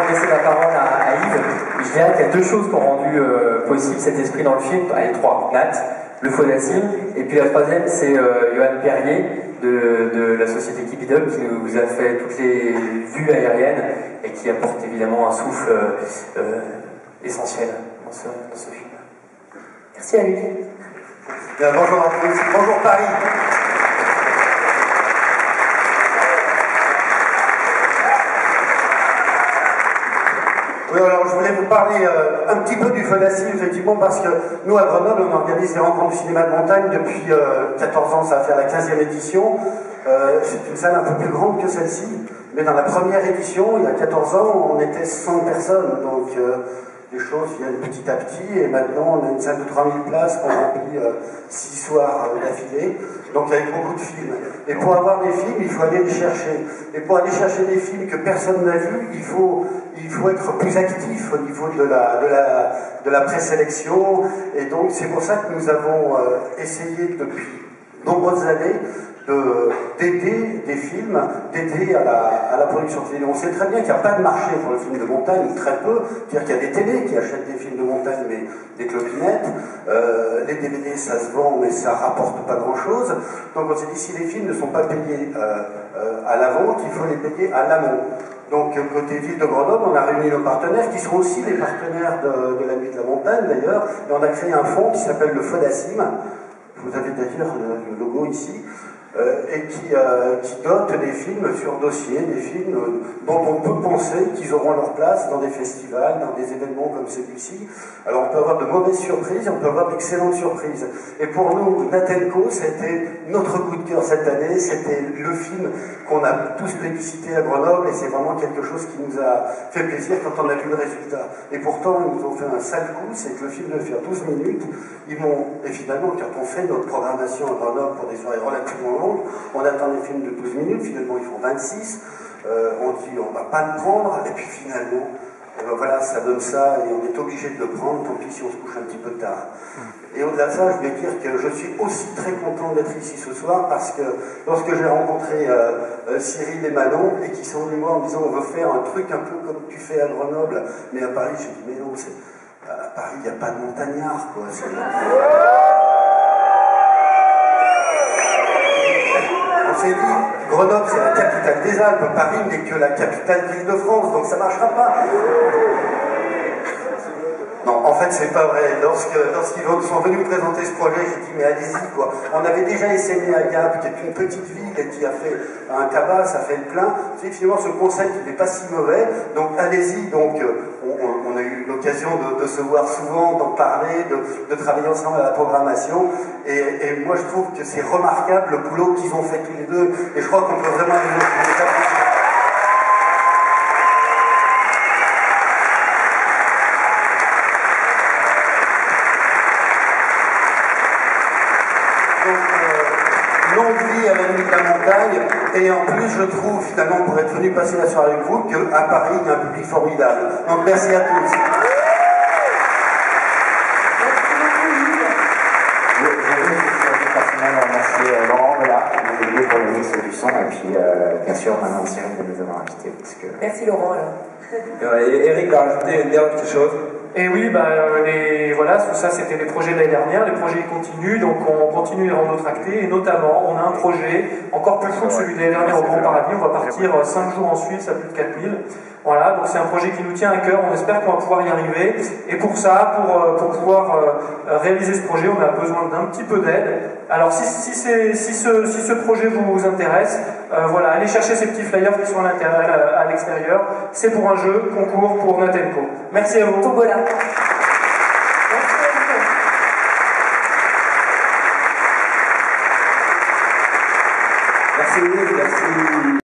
laisser la parole à Yves. Je dirais qu'il y a deux choses qui ont rendu possible cet esprit dans le film. Allez, trois. Nat, le Fodassim, et puis la troisième, c'est Johan Perrier de la société Keep It Up qui nous a fait toutes les vues aériennes et qui apporte évidemment un souffle essentiel dans ce film. Merci à lui. Bien, bonjour à tous. Bonjour Paris. Oui, alors je voulais vous parler un petit peu du Fodassim, effectivement, parce que nous, à Grenoble, on organise des rencontres du cinéma de montagne depuis 14 ans, ça va faire la 15e édition. C'est une salle un peu plus grande que celle-ci, mais dans la première édition, il y a 14 ans, on était 100 personnes, donc les choses viennent petit à petit, et maintenant, on a une salle de 3000 places qu'on remplit 6 soirs d'affilée, donc avec beaucoup de films. Et pour avoir des films, il faut aller les chercher. Et pour aller chercher des films que personne n'a vus, il faut être plus actif au niveau de la présélection. Et donc c'est pour ça que nous avons essayé depuis nombreuses années d'aider des films, d'aider à la production de films. On sait très bien qu'il n'y a pas de marché pour le film de montagne, très peu. C'est-à-dire qu'il y a des télés qui achètent des films de montagne, mais des clopinettes. Les DVD, ça se vend, mais ça rapporte pas grand-chose. Donc on s'est dit, si les films ne sont pas payés à la vente, il faut les payer à l'amont. Donc côté ville de Grenoble, on a réuni nos partenaires, qui sont aussi les partenaires de la Nuit de la Montagne d'ailleurs, et on a créé un fonds qui s'appelle le Fodassim. Vous avez d'ailleurs le logo ici. Et qui dote des films sur dossier, des films dont on peut penser qu'ils auront leur place dans des festivals, dans des événements comme celui-ci. Alors on peut avoir de mauvaises surprises, on peut avoir d'excellentes surprises. Et pour nous, Natenco, c'était notre coup de cœur cette année, c'était le film qu'on a tous plébiscité à Grenoble, et c'est vraiment quelque chose qui nous a fait plaisir quand on a vu le résultat. Et pourtant, ils nous ont fait un sale coup, c'est que le film devait faire 12 minutes. Et finalement, quand on fait notre programmation à Grenoble pour des soirées relativement longues, on attend des films de 12 minutes, finalement ils font 26, on dit on va pas le prendre, et puis finalement, voilà, ça donne ça, et on est obligé de le prendre, tant pis si on se couche un petit peu tard. Et au-delà de ça, je voulais dire que je suis aussi très content d'être ici ce soir, parce que lorsque j'ai rencontré Cyril et Manon, et qui sont venus moi en me disant on veut faire un truc un peu comme tu fais à Grenoble, mais à Paris, j'ai dit mais non, à Paris il n'y a pas de montagnards, quoi. On s'est dit, Grenoble c'est la capitale des Alpes, Paris n'est que la capitale d'Île-de-France, donc ça ne marchera pas. Non, en fait c'est pas vrai. Lorsqu'ils sont venus me présenter ce projet, j'ai dit mais allez-y quoi. On avait déjà essayé à Gap, qui est une petite ville et qui a fait un tabac, ça fait le plein. C'est finalement ce concept n'est pas si mauvais, donc allez-y. Donc on a eu l'occasion de se voir souvent, d'en parler, de travailler ensemble à la programmation. Et moi je trouve que c'est remarquable le boulot qu'ils ont fait tous les deux. Et je crois qu'on peut vraiment les applaudir. Longue vie à la Nuit de la Montagne, et en plus je trouve finalement pour être venu passer la soirée avec vous qu'à Paris il y a un public formidable. Donc merci à tous. Je voulais personnellement remercier Laurent qui nous a aidé pour le mix du son, et puis bien sûr maintenant Cyril de nous avoir invités. Merci Laurent alors. Et Eric va rajouter une dernière petite chose. Et oui, voilà, tout ça c'était les projets de l'année dernière, les projets continuent, donc on continue les rendre tractés, et notamment on a un projet encore plus fou que celui de l'année dernière au Grand Paradis, on va partir 5 jours en Suisse à plus de 4000. Voilà, donc c'est un projet qui nous tient à cœur, on espère qu'on va pouvoir y arriver, et pour ça, pour pouvoir réaliser ce projet, on a besoin d'un petit peu d'aide. Alors si ce projet vous intéresse, voilà, allez chercher ces petits flyers qui sont à l'extérieur, c'est pour un jeu, concours pour Natenco. Merci à vous. Tombola. Merci, merci.